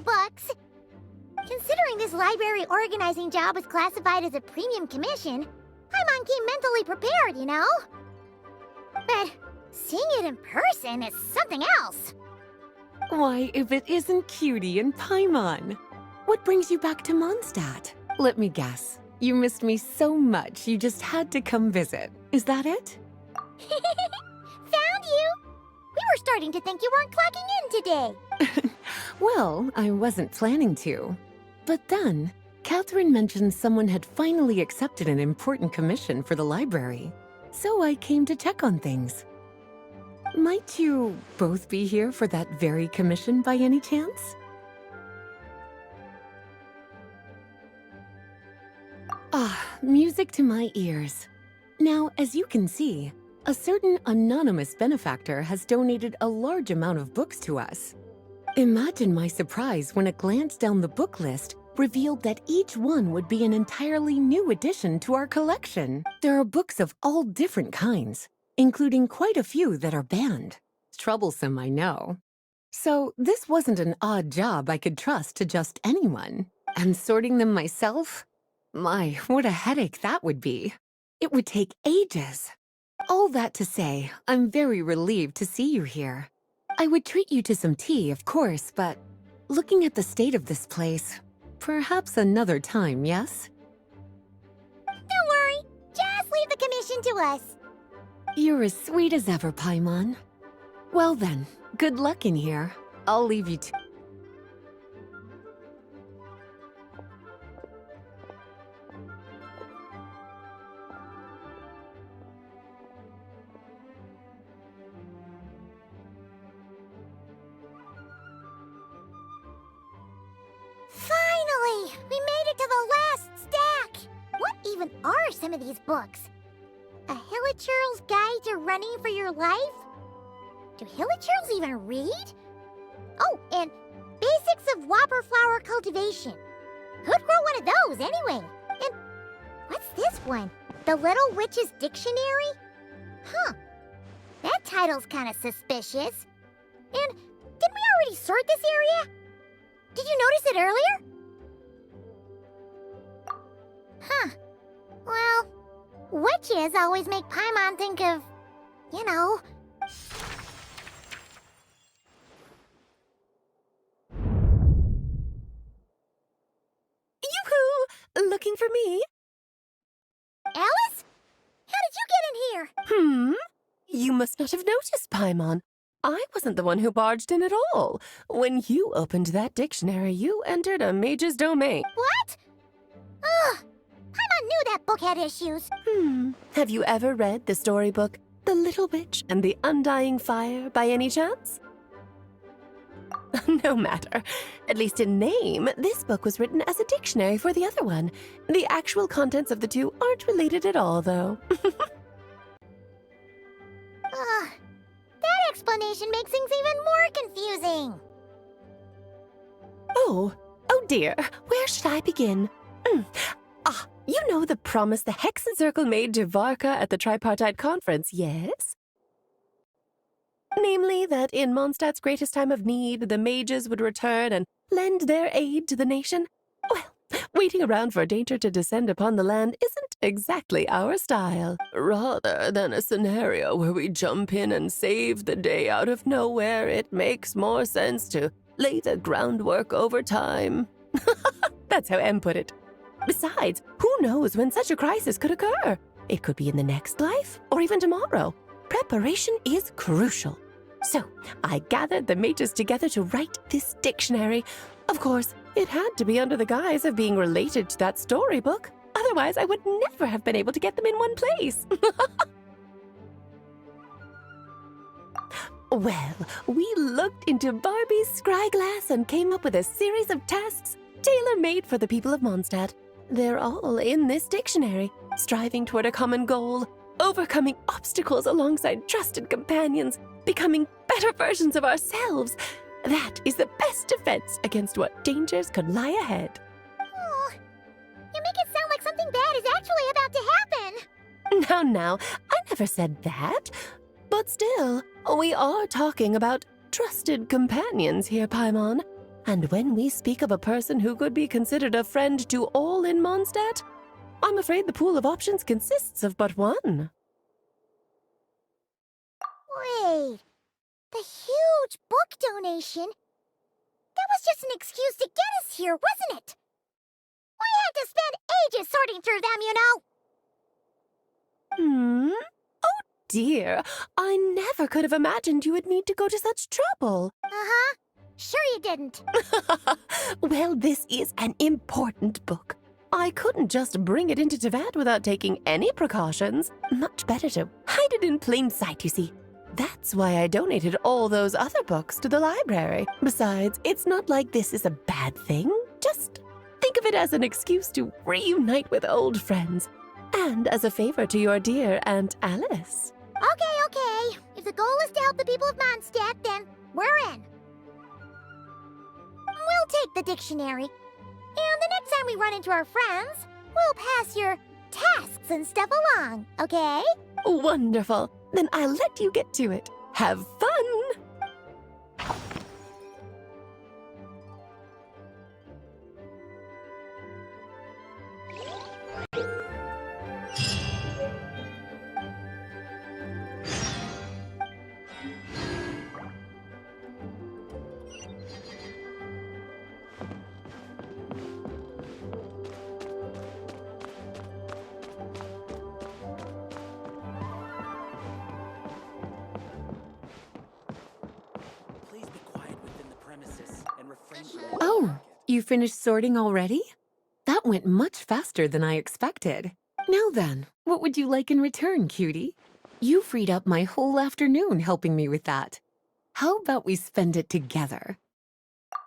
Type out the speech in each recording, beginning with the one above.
books. Considering this library organizing job was classified as a premium commission, Paimon came mentally prepared, you know? But seeing it in person is something else. Why, if it isn't Cutie and Paimon? What brings you back to Mondstadt? Let me guess. You missed me so much you just had to come visit. Is that it? Found you! We were starting to think you weren't clocking in today. Well, I wasn't planning to. But then, Catherine mentioned someone had finally accepted an important commission for the library. So I came to check on things. Might you both be here for that very commission by any chance? Ah, music to my ears. Now, as you can see, a certain anonymous benefactor has donated a large amount of books to us. Imagine my surprise when a glance down the book list revealed that each one would be an entirely new addition to our collection. There are books of all different kinds, including quite a few that are banned. Troublesome, I know. So this wasn't an odd job I could trust to just anyone. And sorting them myself? My, what a headache that would be. It would take ages. All that to say, I'm very relieved to see you here. I would treat you to some tea, of course, but looking at the state of this place, perhaps another time, yes? Don't worry, just leave the commission to us. You're as sweet as ever, Paimon. Well then, good luck in here. I'll leave you to... Finally! We made it to the last stack! What even are some of these books? A Hilichurl's Guide to Running for Your Life? Do Hilichurls even read? Oh, and Basics of Whopper Flower Cultivation. Who'd grow one of those, anyway? And what's this one? The Little Witch's Dictionary? Huh. That title's kind of suspicious. And didn't we already sort this area? Did you notice it earlier? Huh. Well, witches always make Paimon think of, you know... Yoo-hoo! Looking for me? Alice? How did you get in here? You must not have noticed, Paimon. I wasn't the one who barged in at all. When you opened that dictionary, you entered a mage's domain. What? Ugh. Paimon knew that book had issues. Have you ever read the storybook, The Little Witch and the Undying Fire, by any chance? No matter. At least in name, this book was written as a dictionary for the other one. The actual contents of the two aren't related at all, though. That explanation makes things even more confusing. Oh dear. Where should I begin? You know the promise the Hexen Circle made to Varka at the Tripartite Conference, yes? Namely, that in Mondstadt's greatest time of need, the mages would return and lend their aid to the nation? Well, waiting around for danger to descend upon the land isn't exactly our style. Rather than a scenario where we jump in and save the day out of nowhere, it makes more sense to lay the groundwork over time. That's how M put it. Besides, who knows when such a crisis could occur? It could be in the next life, or even tomorrow. Preparation is crucial. So, I gathered the mages together to write this dictionary. Of course, it had to be under the guise of being related to that storybook. Otherwise, I would never have been able to get them in one place. Well, we looked into Barbie's scryglass and came up with a series of tasks tailor-made for the people of Mondstadt. They're all in this dictionary, striving toward a common goal, overcoming obstacles alongside trusted companions, becoming better versions of ourselves. That is the best defense against what dangers could lie ahead. Oh, you make it sound like something bad is actually about to happen. Now, I never said that. But still, we are talking about trusted companions here, Paimon. And when we speak of a person who could be considered a friend to all in Mondstadt, I'm afraid the pool of options consists of but one. Wait, the huge book donation? That was just an excuse to get us here, wasn't it? We had to spend ages sorting through them, you know. Oh dear, I never could have imagined you would need to go to such trouble. Uh-huh. Sure you didn't. Well, this is an important book. I couldn't just bring it into Teyvat without taking any precautions. Much better to hide it in plain sight, you see. That's why I donated all those other books to the library. Besides, it's not like this is a bad thing. Just think of it as an excuse to reunite with old friends. And as a favor to your dear Aunt Alice. Okay. If the goal is to help the people of Mondstadt, then we're in. We'll take the dictionary. And the next time we run into our friends, we'll pass your tasks and stuff along, okay? Wonderful. Then I'll let you get to it. Have fun! Please be quiet within the premises and refrain from... Oh, you finished sorting already? That went much faster than I expected. Now then, what would you like in return, cutie? You freed up my whole afternoon helping me with that. How about we spend it together?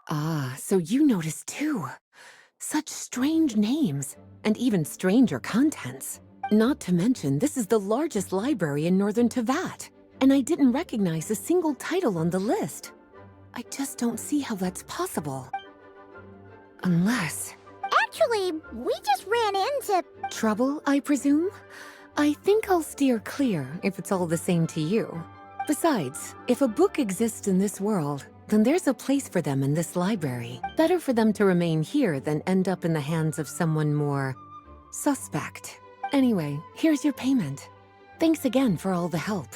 Ah, so you noticed too. Such strange names, and even stranger contents. Not to mention, this is the largest library in northern Teyvat, and I didn't recognize a single title on the list. I just don't see how that's possible. Unless... Actually, we just ran into... Trouble, I presume? I think I'll steer clear if it's all the same to you. Besides, if a book exists in this world, then there's a place for them in this library. Better for them to remain here than end up in the hands of someone more... suspect. Anyway, here's your payment. Thanks again for all the help.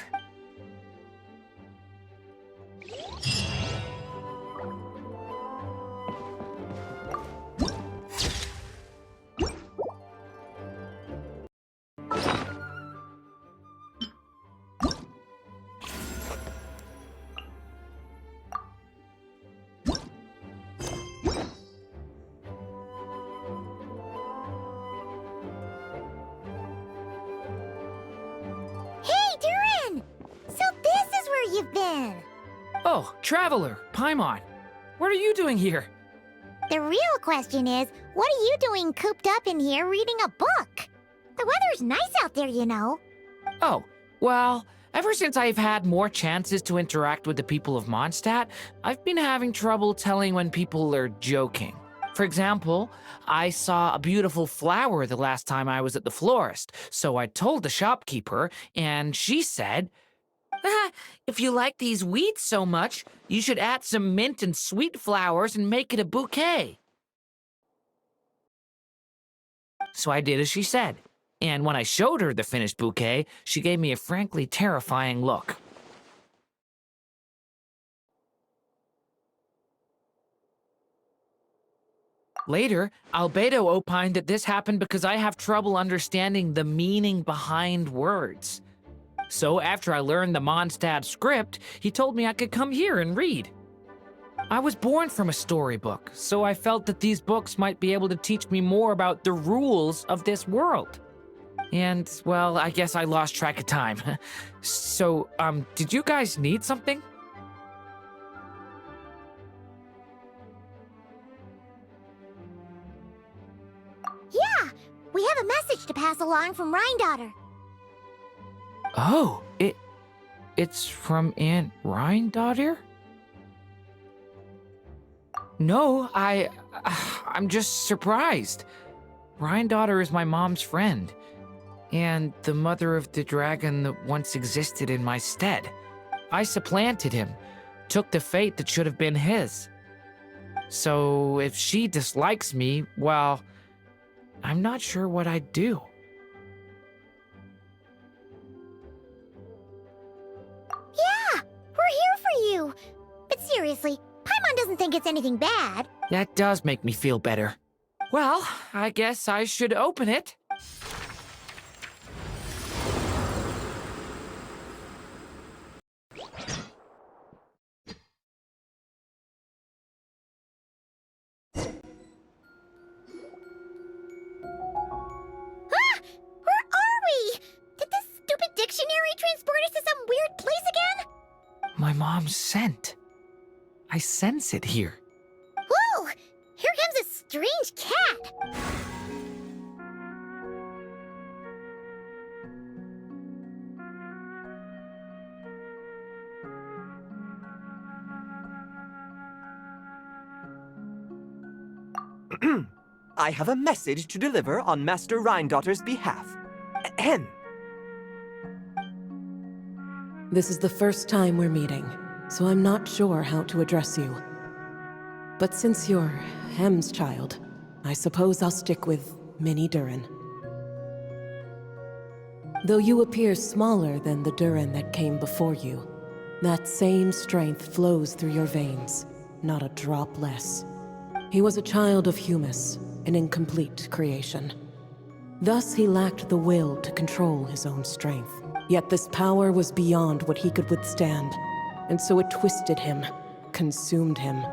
Hey, Durin! So this is where you've been. Oh, Traveler, Paimon. What are you doing here? The real question is, what are you doing cooped up in here reading a book? The weather's nice out there, you know. Oh, well, ever since I've had more chances to interact with the people of Mondstadt, I've been having trouble telling when people are joking. For example, I saw a beautiful flower the last time I was at the florist, so I told the shopkeeper, and she said, if you like these weeds so much, you should add some mint and sweet flowers and make it a bouquet. So I did as she said. And when I showed her the finished bouquet, she gave me a frankly terrifying look. Later, Albedo opined that this happened because I have trouble understanding the meaning behind words. So after I learned the Mondstadt script, he told me I could come here and read. I was born from a storybook, so I felt that these books might be able to teach me more about the rules of this world. And, well, I guess I lost track of time. So, did you guys need something? Yeah, we have a message to pass along from Rhindaughter. Oh, it's from Aunt Rhindaughter? No, I'm just surprised. Rhindaughter is my mom's friend, and the mother of the dragon that once existed in my stead. I supplanted him, took the fate that should have been his. So if she dislikes me, well, I'm not sure what I'd do. Yeah, we're here for you. But seriously, Paimon doesn't think it's anything bad. That does make me feel better. Well, I guess I should open it. Ah! Where are we? Did this stupid dictionary transport us to some weird place again? My mom's scent. I sense it here. Whoa! Here comes a strange cat. I have a message to deliver on Master Rhindaughter's behalf. Ahem. This is the first time we're meeting, so I'm not sure how to address you. But since you're Hem's child, I suppose I'll stick with Mini Durin. Though you appear smaller than the Durin that came before you, that same strength flows through your veins, not a drop less. He was a child of Humus, an incomplete creation. Thus he lacked the will to control his own strength. Yet this power was beyond what he could withstand, and so it twisted him, consumed him,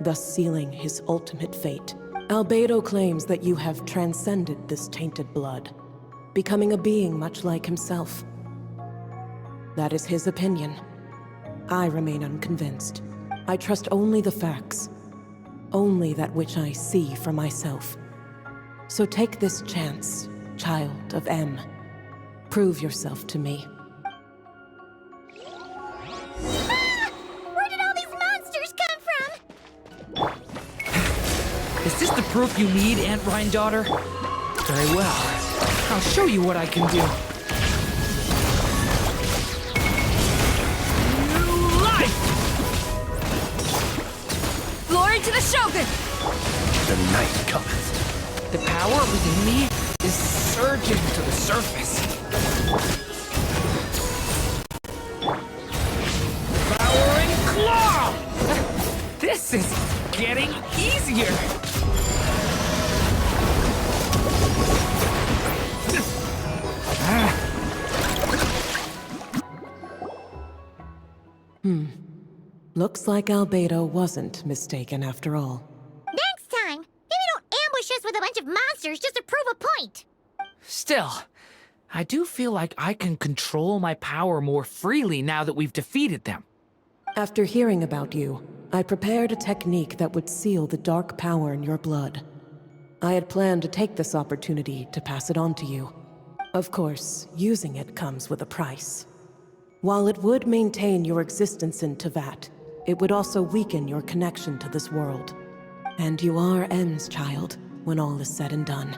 thus sealing his ultimate fate. Albedo claims that you have transcended this tainted blood, becoming a being much like himself. That is his opinion. I remain unconvinced. I trust only the facts, only that which I see for myself. So take this chance, child of M. Prove yourself to me. Ah! Where did all these monsters come from? Is this the proof you need, Aunt Rhindaughter? Very well. I'll show you what I can do. New life! Glory to the Shogun! The night cometh. The power within me is surging to the surface. Devouring claw! This is getting easier. Looks like Albedo wasn't mistaken after all. Next time, maybe don't ambush us with a bunch of monsters just to prove a point. Still, I do feel like I can control my power more freely now that we've defeated them. After hearing about you, I prepared a technique that would seal the dark power in your blood. I had planned to take this opportunity to pass it on to you. Of course, using it comes with a price. While it would maintain your existence in Tevat, it would also weaken your connection to this world. And you are M's child, when all is said and done.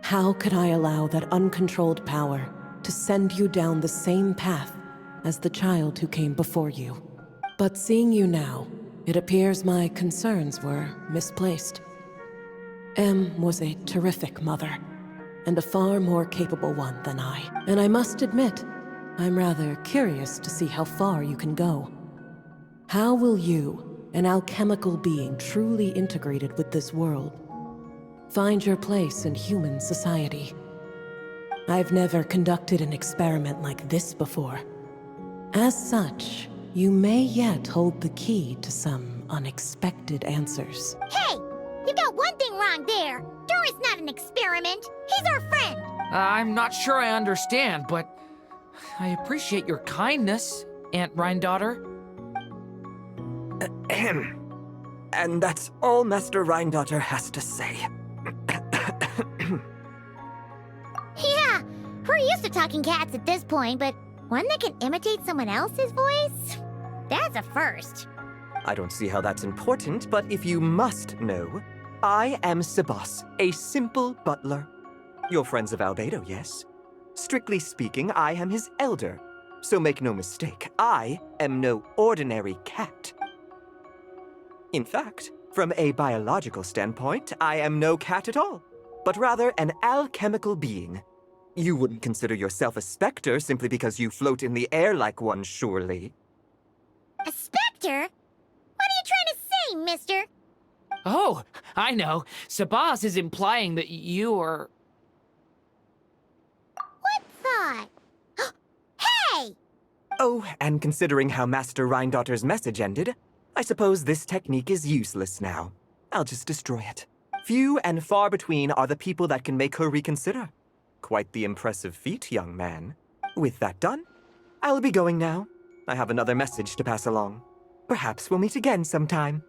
How could I allow that uncontrolled power to send you down the same path as the child who came before you? But seeing you now, it appears my concerns were misplaced. M was a terrific mother, and a far more capable one than I. And I must admit, I'm rather curious to see how far you can go. How will you, an alchemical being truly integrated with this world, find your place in human society? I've never conducted an experiment like this before. As such, you may yet hold the key to some unexpected answers. Hey, you got one thing wrong there. Durin's not an experiment. He's our friend. I'm not sure I understand, but I appreciate your kindness, Aunt Rhindaughter. Ahem. And that's all Master Rhindaughter has to say. Yeah, we're used to talking cats at this point, but one that can imitate someone else's voice? That's a first. I don't see how that's important, but if you must know, I am Sebas, a simple butler. You're friends of Albedo, yes? Strictly speaking, I am his elder. So make no mistake, I am no ordinary cat. In fact, From a biological standpoint, I am no cat at all, but rather an alchemical being. You wouldn't consider yourself a specter simply because you float in the air like one, surely. A specter? What are you trying to say, mister? Oh, I know. Sabas is implying that you're... What thought? Hey! Oh, and considering how Master Rhindotter's message ended, I suppose this technique is useless now. I'll just destroy it. Few and far between are the people that can make her reconsider. Quite the impressive feat, young man. With that done, I'll be going now. I have another message to pass along. Perhaps we'll meet again sometime.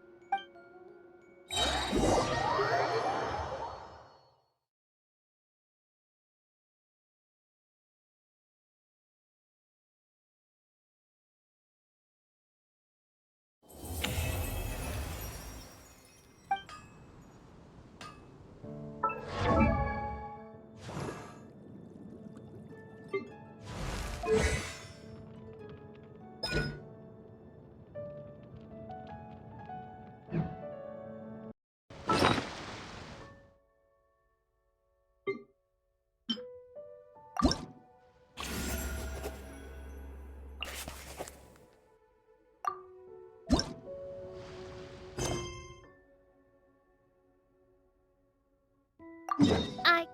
I...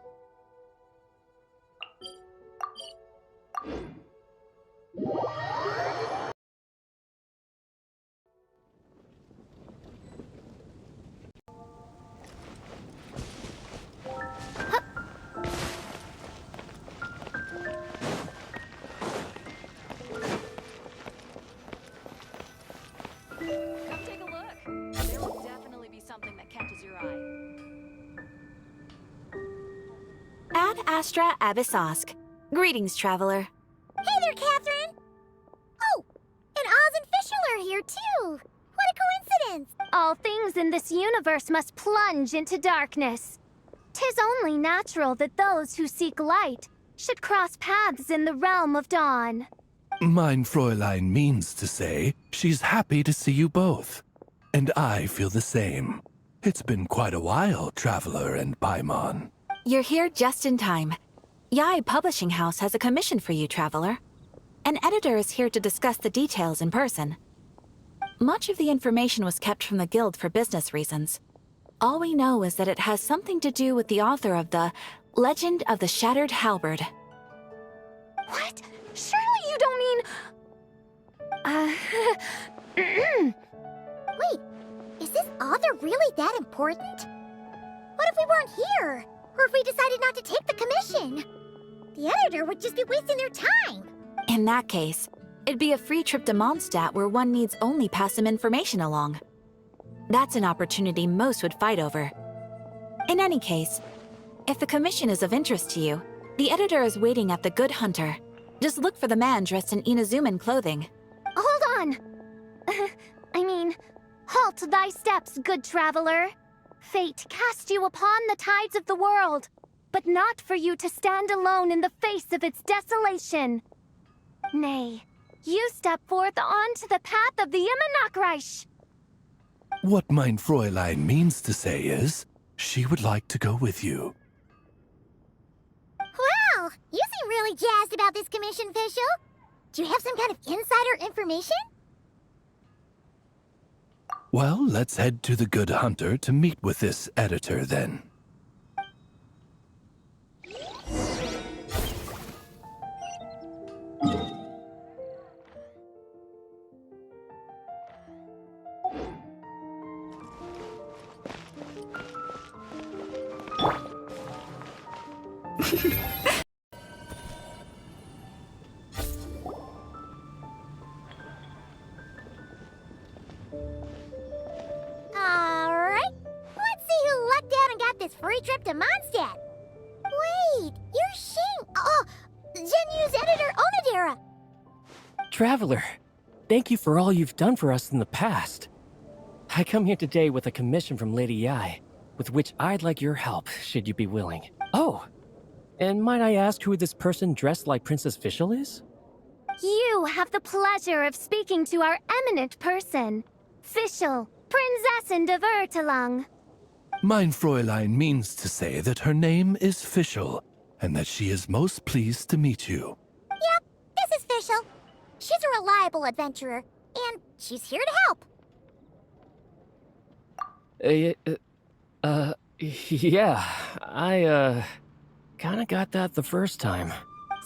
Come take a look. There will definitely be something that catches your eye. Ad Astra Abyssosk. Greetings, traveler. Hey there, Catherine! Oh, and Oz and Fischl are here, too! What a coincidence! All things in this universe must plunge into darkness. 'Tis only natural that those who seek light should cross paths in the realm of dawn. Mein Fräulein means to say she's happy to see you both. And I feel the same. It's been quite a while, Traveler and Paimon. You're here just in time. Yai Publishing House has a commission for you, traveler. An editor is here to discuss the details in person. Much of the information was kept from the Guild for business reasons. All we know is that it has something to do with the author of the Legend of the Shattered Halberd. What? Surely you don't mean... Wait, is this author really that important? What if we weren't here? Or if we decided not to take the commission? The editor would just be wasting their time. In that case, it'd be a free trip to Mondstadt where one needs only pass some information along. That's an opportunity most would fight over. In any case, if the commission is of interest to you, the editor is waiting at the Good Hunter. Just look for the man dressed in Inazuman clothing. Hold on! Halt thy steps, good traveler. Fate cast you upon the tides of the world, but not for you to stand alone in the face of its desolation. Nay, you step forth onto the path of the Immenachreich. What mein Fräulein means to say is, she would like to go with you. Wow, you seem really jazzed about this commission, Fischl. Do you have some kind of insider information? Well, let's head to the Good Hunter to meet with this editor then. Alright, let's see who lucked out and got this free trip to Mondstadt. Wait, you're Shing. Oh, Genu's editor, Onodera. Traveler, thank you for all you've done for us in the past. I come here today with a commission from Lady Yai, with which I'd like your help, should you be willing. Oh, and might I ask who this person dressed like Princess Fischl is? You have the pleasure of speaking to our eminent person, Fischl, Prinzessin de Vertelung. Mein Fräulein means to say that her name is Fischl, and that she is most pleased to meet you. Yep, this is Fischl. She's a reliable adventurer, and she's here to help. Yeah, I, kinda got that the first time.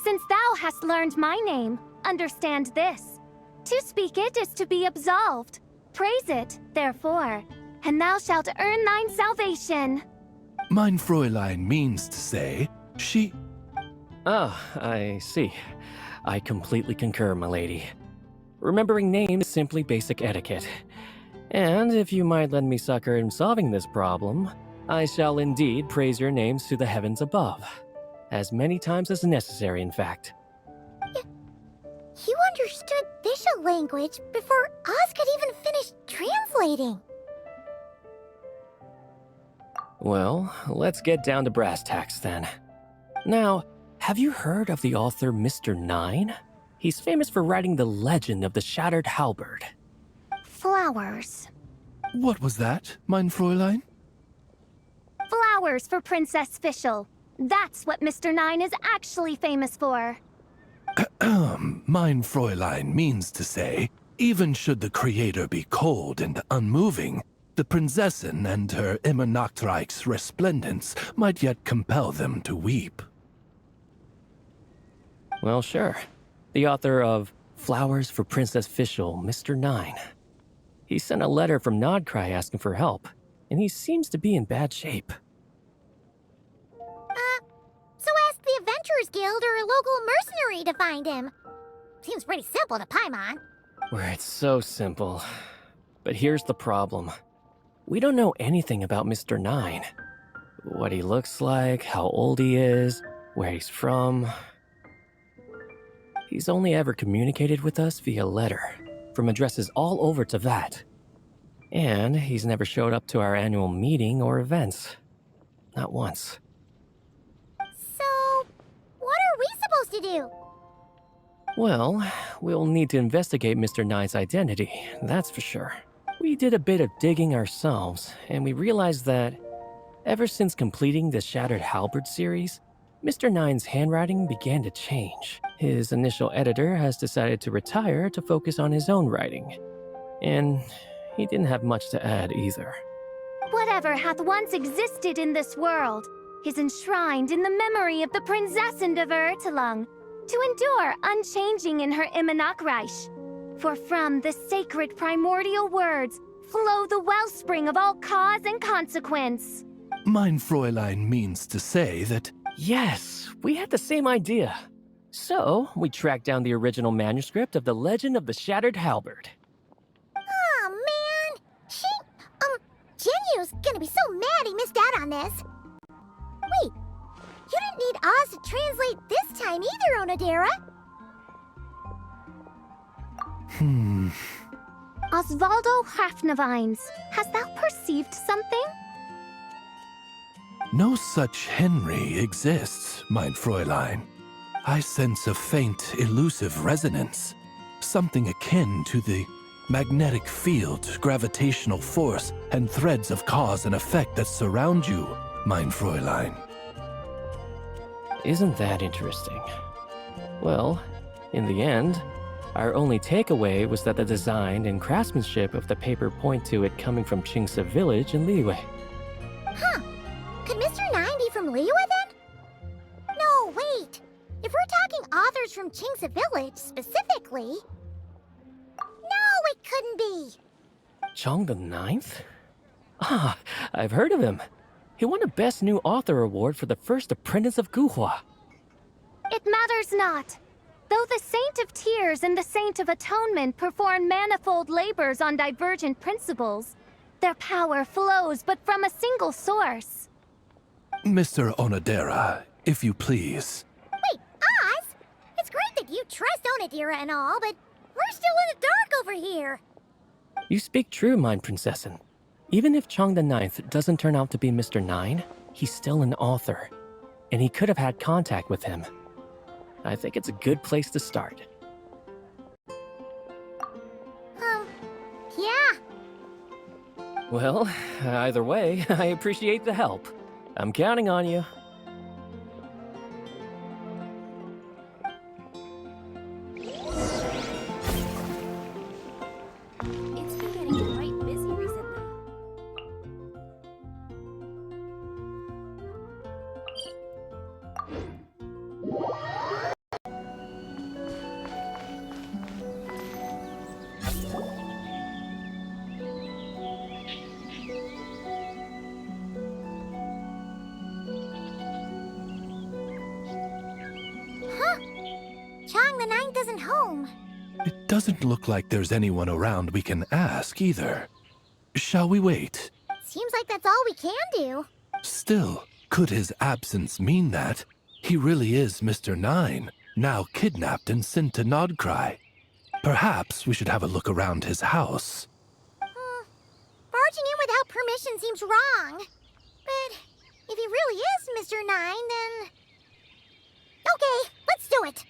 Since thou hast learned my name, understand this. To speak it is to be absolved. Praise it, therefore, and thou shalt earn thine salvation. Mein Fräulein means to say she... Ah, I see. I completely concur, my lady. Remembering names is simply basic etiquette. And if you might lend me succor in solving this problem, I shall indeed praise your names to the heavens above. As many times as necessary, in fact. You understood Fischl language before Oz could even finish translating. Well, let's get down to brass tacks then. Now, have you heard of the author Mr. Nine? He's famous for writing the legend of the Shattered Halberd. Flowers. What was that, mein Fräulein? Flowers for Princess Fischl. That's what Mr. Nine is actually famous for. Mein Fräulein means to say, even should the creator be cold and unmoving, the Prinzessin and her immer Nachtreich's resplendence might yet compel them to weep. Well, sure. The author of Flowers for Princess Fischl, Mr. Nine. He sent a letter from Nodcry asking for help, and he seems to be in bad shape. So ask the Adventurers Guild or a local mercenary to find him. Seems pretty simple to Paimon. Where it's so simple. But here's the problem. We don't know anything about Mr. Nine. What he looks like, how old he is, where he's from. He's only ever communicated with us via letter, from addresses all over Teyvat. And he's never showed up to our annual meeting or events. Not once. So, what are we supposed to do? Well, we'll need to investigate Mr. Nine's identity, that's for sure. We did a bit of digging ourselves, and we realized that ever since completing the Shattered Halberd series, Mr. Nine's handwriting began to change. His initial editor has decided to retire to focus on his own writing. And he didn't have much to add either. Whatever hath once existed in this world is enshrined in the memory of the Prinzessin de Vertelung, to endure unchanging in her Immenachreich. For from the sacred primordial words flow the wellspring of all cause and consequence. Mein Fräulein means to say that... Yes, we had the same idea. So, we tracked down the original manuscript of the Legend of the Shattered Halberd. Aw, man! Genyu's gonna be so mad he missed out on this. Wait, you didn't need Oz to translate this time either, Onodera. Osvaldo Hafnavines, hast thou perceived something? No such Henry exists, mein Fräulein. I sense a faint, elusive resonance. Something akin to the magnetic field, gravitational force, and threads of cause and effect that surround you, mein Fräulein. Isn't that interesting? Well, in the end, our only takeaway was that the design and craftsmanship of the paper point to it coming from Qingce village in Liyue. Huh. Could Mr. Nine be from Liyue then? No, wait. If we're talking authors from Qingce village specifically... No, it couldn't be. Chong the Ninth? Ah, I've heard of him. He won a Best New Author award for the first apprentice of Guhua. It matters not. Though the Saint of Tears and the Saint of Atonement perform manifold labors on divergent principles, their power flows but from a single source. Mr. Onodera, if you please. Wait, Oz? It's great that you trust Onodera and all, but we're still in the dark over here. You speak true, mine Princessin. Even if Chong the Ninth doesn't turn out to be Mr. Nine, he's still an author, and he could have had contact with him. I think it's a good place to start. Yeah. Well, either way, I appreciate the help. I'm counting on you. It's been getting quite busy recently. Chang the Ninth isn't home. It doesn't look like there's anyone around we can ask either. Shall we wait? Seems like that's all we can do. Still, could his absence mean that he really is Mr. Nine, now kidnapped and sent to Nodcry? Perhaps we should have a look around his house. Barging in without permission seems wrong. But if he really is Mr. Nine, then... Okay, let's do it.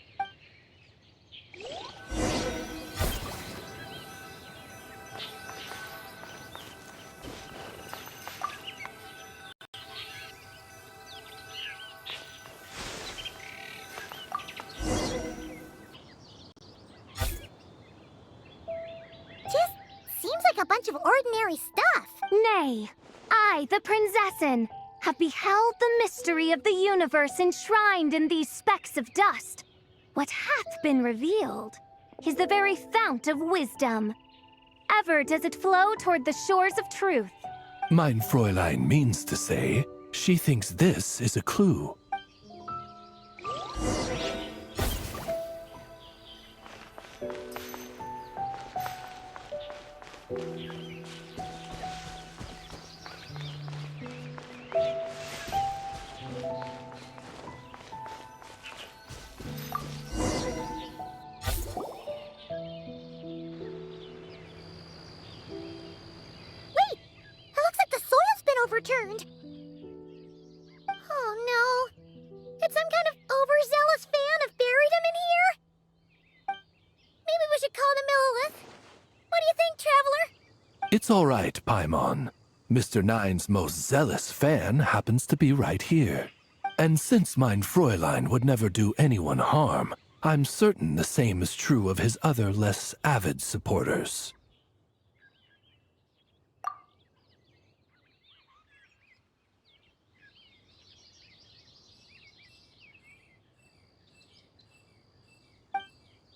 Just seems like a bunch of ordinary stuff. Nay, I, the Prinzessin, have beheld the mystery of the universe enshrined in these specks of dust. What hath been revealed is the very fount of wisdom. Ever does it flow toward the shores of truth. Mein Fräulein means to say she thinks this is a clue. Wait! It looks like the soil's been overturned. Oh no. Did some kind of overzealous fan have buried him in here? Maybe we should call him Lilith. What do you think, Traveler? It's all right, Paimon. Mr. Nine's most zealous fan happens to be right here. And since mein Fräulein would never do anyone harm, I'm certain the same is true of his other less avid supporters.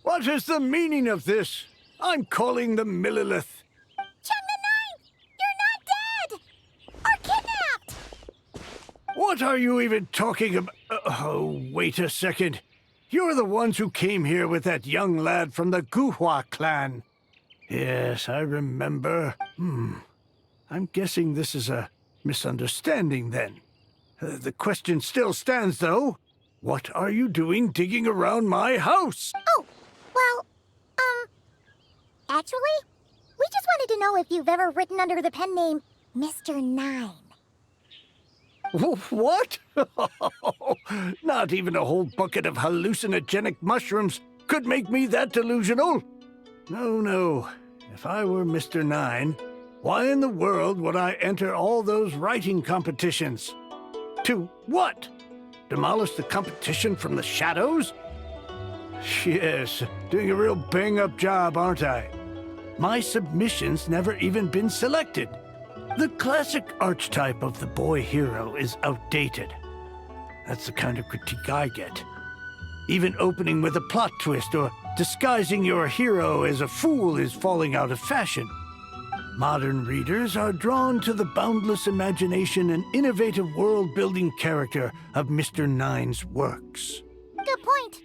What is the meaning of this? I'm calling the Millilith. Chang the Ninth! You're not dead! Or kidnapped! What are you even talking about? Oh, wait a second. You're the ones who came here with that young lad from the Guhua clan. Yes, I remember. I'm guessing this is a misunderstanding then. The question still stands, though. What are you doing digging around my house? Oh, well, actually, we just wanted to know if you've ever written under the pen name Mr. Nine. What? Not even a whole bucket of hallucinogenic mushrooms could make me that delusional. No. If I were Mr. Nine, why in the world would I enter all those writing competitions? To what? Demolish the competition from the shadows? Yes, doing a real bang-up job, aren't I? My submission's never even been selected. The classic archetype of the boy hero is outdated. That's the kind of critique I get. Even opening with a plot twist or disguising your hero as a fool is falling out of fashion. Modern readers are drawn to the boundless imagination and innovative world-building character of Mr. Nine's works. Good point.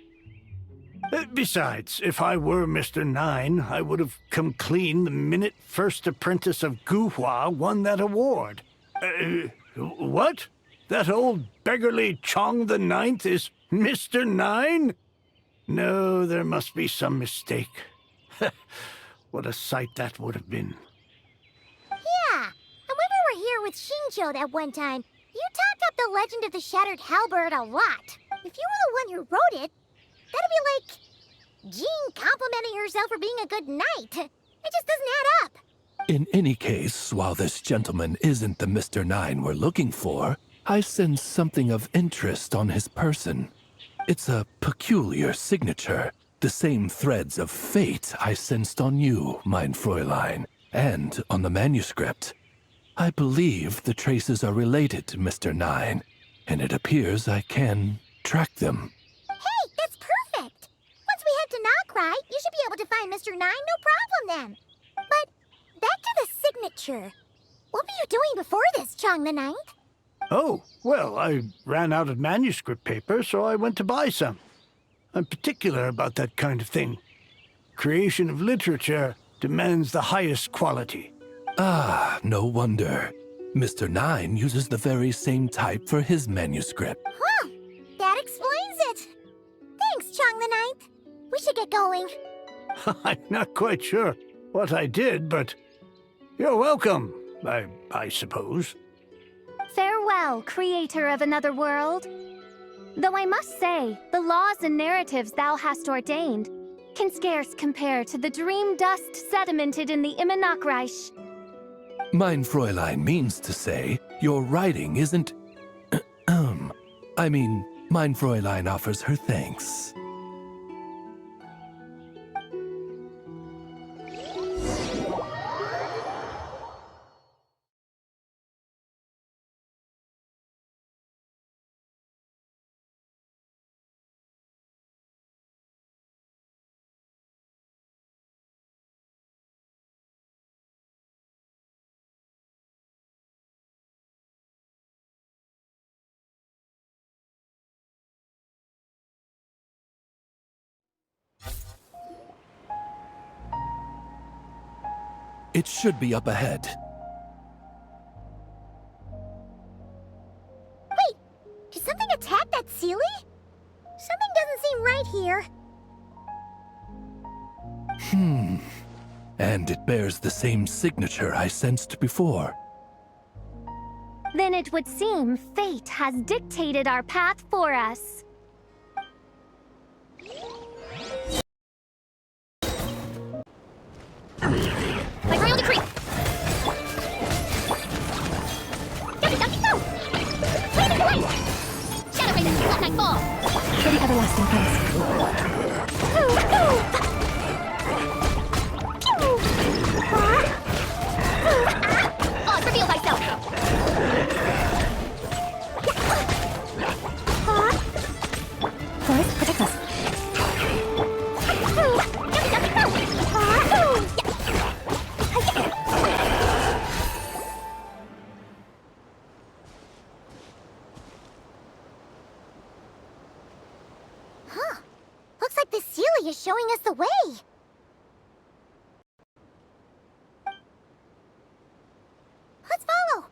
Besides, if I were Mr. Nine, I would have come clean the minute First Apprentice of Guhua won that award. What? That old beggarly Chong the Ninth is Mr. Nine? No, there must be some mistake. What a sight that would have been. Yeah, and when we were here with Shinjo that one time, you talked up the legend of the Shattered Halberd a lot. If you were the one who wrote it, that'd be like Jean complimenting herself for being a good knight. It just doesn't add up. In any case, while this gentleman isn't the Mr. Nine we're looking for, I sense something of interest on his person. It's a peculiar signature, the same threads of fate I sensed on you, mein Fräulein, and on the manuscript. I believe the traces are related to Mr. Nine, and it appears I can track them. Hey, that's perfect! Once we head to Knockright, you should be able to find Mr. Nine, no problem then. But back to the signature. What were you doing before this, Chong the Ninth? Oh, well, I ran out of manuscript paper, so I went to buy some. I'm particular about that kind of thing. Creation of literature demands the highest quality. Ah, no wonder. Mr. Nine uses the very same type for his manuscript. Huh, that explains it. Thanks, Chong the Ninth. We should get going. I'm not quite sure what I did, but you're welcome, I suppose. Farewell, creator of another world. Though I must say, the laws and narratives thou hast ordained can scarce compare to the dream dust sedimented in the Immenachreich. Mein Fräulein means to say, your writing isn't... Mein Fräulein offers her thanks. It should be up ahead. Wait, did something attack that Sealy? Something doesn't seem right here. And it bears the same signature I sensed before. Then it would seem fate has dictated our path for us. By royal decree! Ducky, ducky, go! Raven Blight! Shadow Raven, Black Knight fall! For the everlasting prince. Oz, reveal thyself! Forest, protect us. Ducky, ducky, go! Huh. Looks like the Sealy is showing us the way. Let's follow.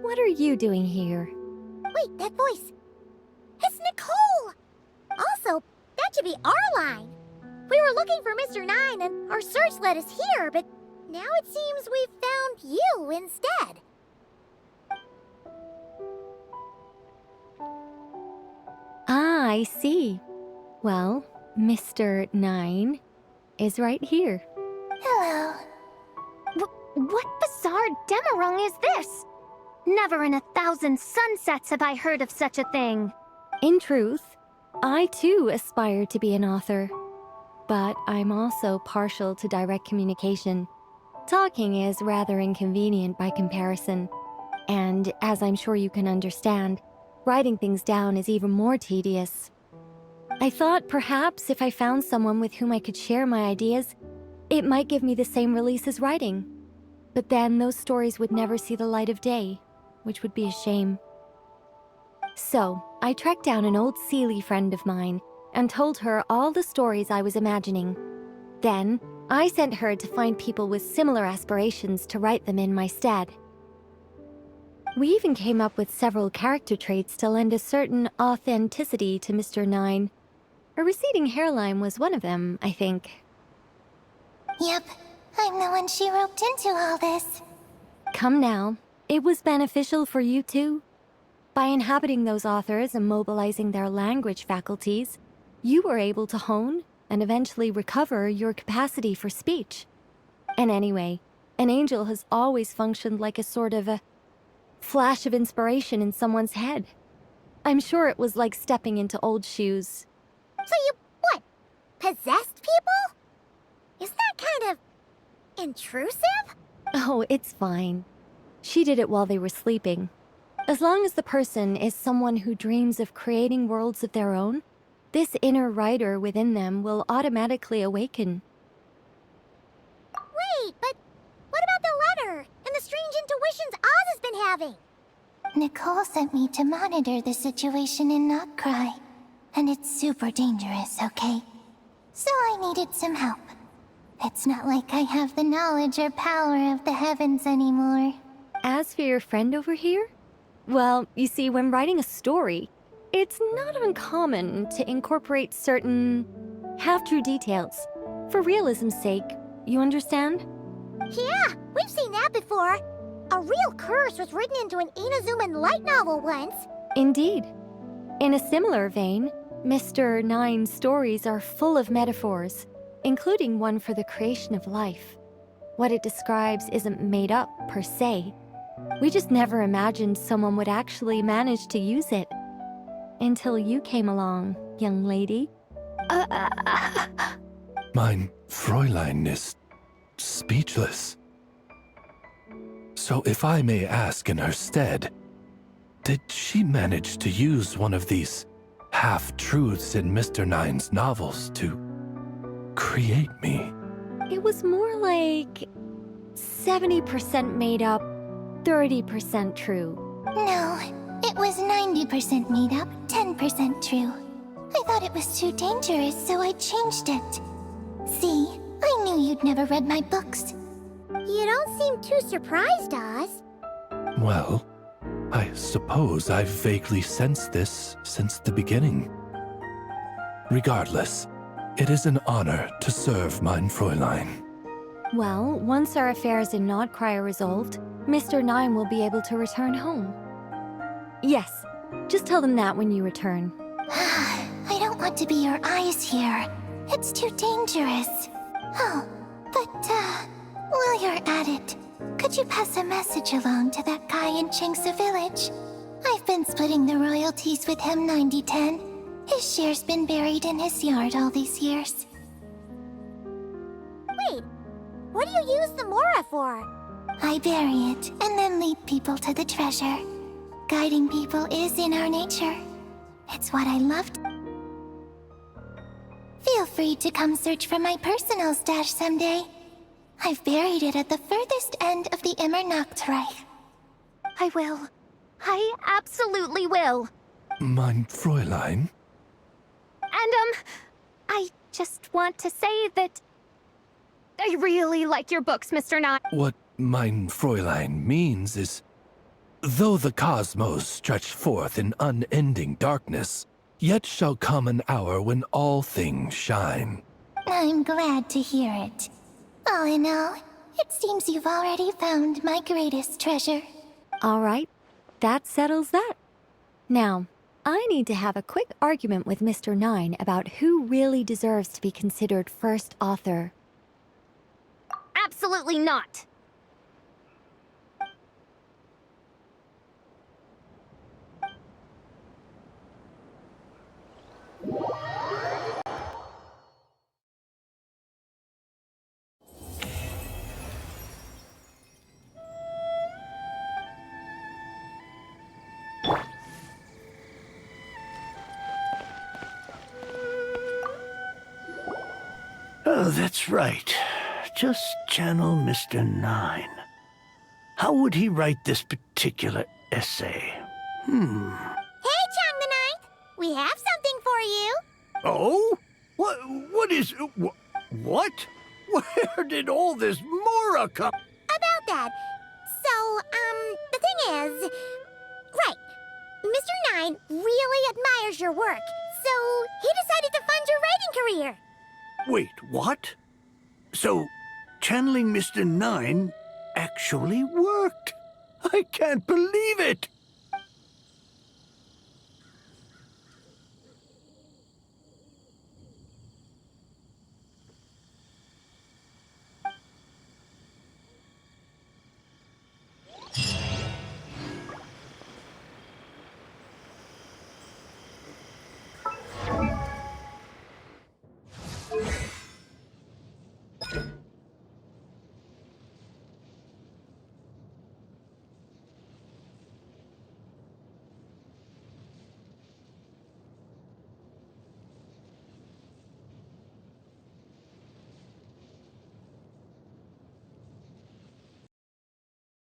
What are you doing here? Wait, that voice. It's Nicole! Also, that should be our line. We were looking for Mr. Nine and our search led us here, but now it seems we've found you instead. Ah, I see. Well, Mr. Nine is right here. Hello. What bizarre demarung is this? Never in 1,000 sunsets have I heard of such a thing. In truth, I too aspire to be an author. But I'm also partial to direct communication. Talking is rather inconvenient by comparison. And as I'm sure you can understand, writing things down is even more tedious. I thought perhaps if I found someone with whom I could share my ideas, it might give me the same release as writing. But then those stories would never see the light of day, which would be a shame. So, I tracked down an old Sealy friend of mine and told her all the stories I was imagining. Then, I sent her to find people with similar aspirations to write them in my stead. We even came up with several character traits to lend a certain authenticity to Mr. Nine. A receding hairline was one of them, I think. Yep, I'm the one she roped into all this. Come now, it was beneficial for you too. By inhabiting those authors and mobilizing their language faculties, you were able to hone and eventually recover your capacity for speech. And anyway, an angel has always functioned like a sort of a flash of inspiration in someone's head. I'm sure it was like stepping into old shoes. So you, what, possessed people? Isn't that kind of intrusive? Oh, it's fine. She did it while they were sleeping. As long as the person is someone who dreams of creating worlds of their own, this inner writer within them will automatically awaken. Wait, but what about the letter and the strange intuitions Oz has been having? Nicole sent me to monitor the situation and not cry. And it's super dangerous, okay? So I needed some help. It's not like I have the knowledge or power of the heavens anymore. As for your friend over here? Well, you see, when writing a story, it's not uncommon to incorporate certain half-true details. For realism's sake, you understand? Yeah, we've seen that before. A real curse was written into an Inazuman light novel once. Indeed. In a similar vein, Mr. Nine's stories are full of metaphors, including one for the creation of life. What it describes isn't made up, per se. We just never imagined someone would actually manage to use it. Until you came along, young lady. Mein Fräulein is speechless. So if I may ask in her stead, did she manage to use one of these half-truths in Mr. Nine's novels to create me? It was more like 70% made up, 30% true. No, it was 90% made up, 10% true. I thought it was too dangerous, so I changed it. See, I knew you'd never read my books. You don't seem too surprised, Oz. Well, I suppose I've vaguely sensed this since the beginning. Regardless, it is an honor to serve mein Fräulein. Well, once our affairs in Nodcry are resolved, Mr. Nine will be able to return home. Yes, just tell them that when you return. I don't want to be your eyes here. It's too dangerous. Oh, but, while you're at it, could you pass a message along to that guy in Chingsa village? I've been splitting the royalties with him 90-10. His share's been buried in his yard all these years. Wait, what do you use the Mora for? I bury it, and then lead people to the treasure. Guiding people is in our nature. It's what I loved. Feel free to come search for my personal stash someday. I've buried it at the furthest end of the Immernachtreich. I will. I absolutely will. Mein Fräulein? And, I just want to say that I really like your books, Mr. Nine. What mein Fräulein means is, though the cosmos stretch forth in unending darkness, yet shall come an hour when all things shine. I'm glad to hear it. All in all, it seems you've already found my greatest treasure. All right, that settles that. Now, I need to have a quick argument with Mr. Nine about who really deserves to be considered first author. Absolutely not! Oh, that's right. Just channel Mr. Nine. How would he write this particular essay? Hey, Chang the Ninth! We have something for you! Oh? What is... What? Where did all this Mora come? About that. So, the thing is... Right. Mr. Nine really admires your work, so he decided to fund your writing career. Wait, what? So, channeling Mr. Nine actually worked. I can't believe it.